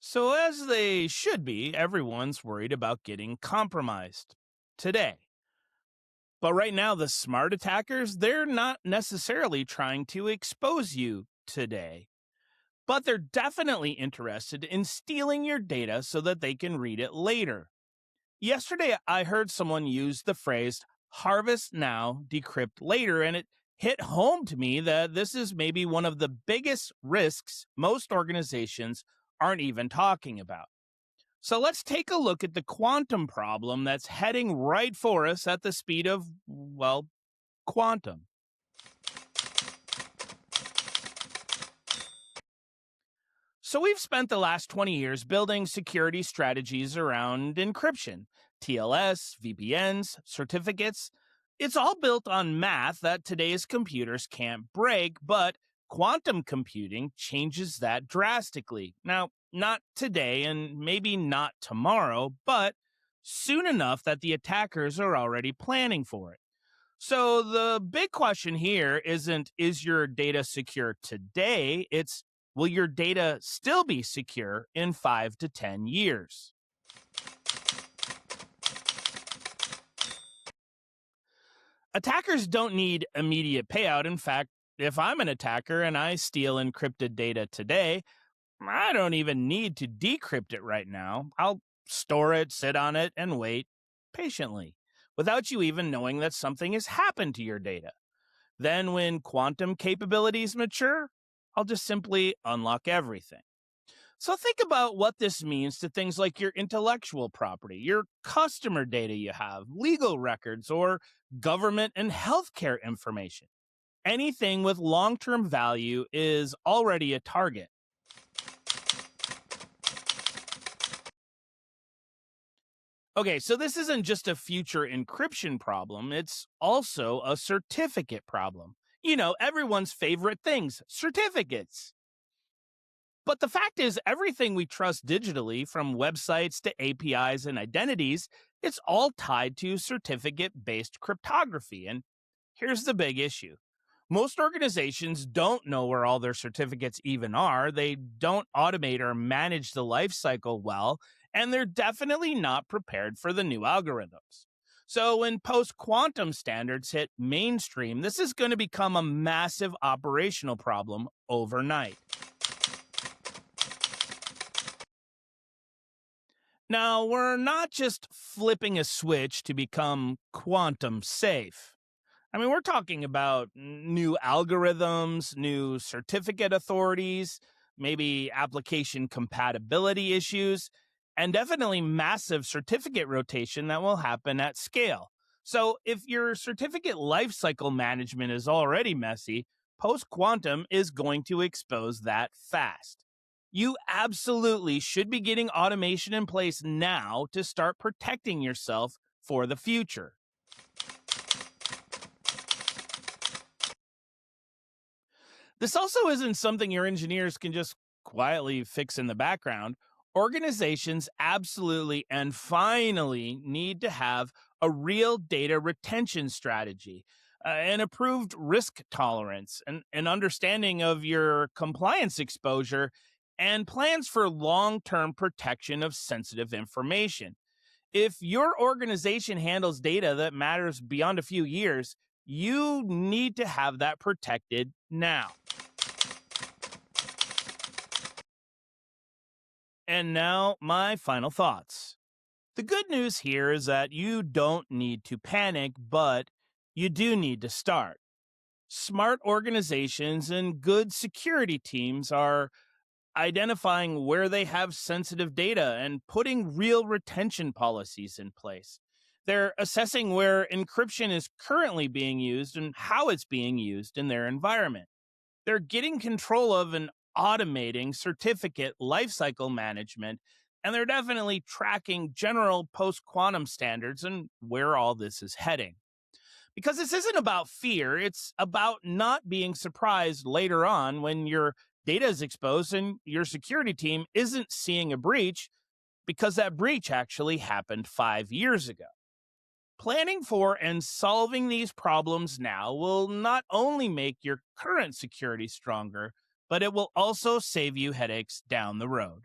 So, as they should be, everyone's worried about getting compromised today. But right now, the smart attackers, they're not necessarily trying to expose you today. But they're definitely interested in stealing your data so that they can read it later. Yesterday, I heard someone use the phrase harvest now, decrypt later, and it hit home to me that this is maybe one of the biggest risks most organizations aren't even talking about. So let's take a look at the quantum problem that's heading right for us at the speed of, well, quantum. So we've spent the last 20 years building security strategies around encryption, TLS, VPNs, certificates. It's all built on math that today's computers can't break, but quantum computing changes that drastically. Now, not today and maybe not tomorrow, but soon enough that the attackers are already planning for it. So the big question here isn't, is your data secure today? It's, will your data still be secure in 5 to 10 years? Attackers don't need immediate payout. In fact, if I'm an attacker and I steal encrypted data today, I don't even need to decrypt it right now. I'll store it, sit on it, and wait patiently without you even knowing that something has happened to your data. Then, when quantum capabilities mature, I'll just simply unlock everything. So, think about what this means to things like your intellectual property, your customer data you have, legal records, or government and healthcare information. Anything with long term value is already a target. Okay, so this isn't just a future encryption problem, it's also a certificate problem. You know, everyone's favorite things, certificates. But the fact is, everything we trust digitally, from websites to APIs and identities, it's all tied to certificate based cryptography. And here's the big issue: most organizations don't know where all their certificates even are. They don't automate or manage the life cycle well, and they're definitely not prepared for the new algorithms. So, when post quantum standards hit mainstream, this is going to become a massive operational problem overnight. Now, we're not just flipping a switch to become quantum safe. I mean, we're talking about new algorithms, new certificate authorities, maybe application compatibility issues, and definitely massive certificate rotation that will happen at scale. So, if your certificate lifecycle management is already messy, post quantum is going to expose that fast. You absolutely should be getting automation in place now to start protecting yourself for the future. This also isn't something your engineers can just quietly fix in the background. Organizations absolutely and finally need to have a real data retention strategy, an approved risk tolerance, an understanding of your compliance exposure, and plans for long term protection of sensitive information. If your organization handles data that matters beyond a few years, you need to have that protected now. And now, my final thoughts. The good news here is that you don't need to panic, but you do need to start. Smart organizations and good security teams are identifying where they have sensitive data and putting real retention policies in place. They're assessing where encryption is currently being used and how it's being used in their environment. They're getting control of and automating certificate lifecycle management, and they're definitely tracking general post quantum standards and where all this is heading. Because this isn't about fear, it's about not being surprised later on when your data is exposed and your security team isn't seeing a breach because that breach actually happened 5 years ago. Planning for and solving these problems now will not only make your current security stronger, but it will also save you headaches down the road.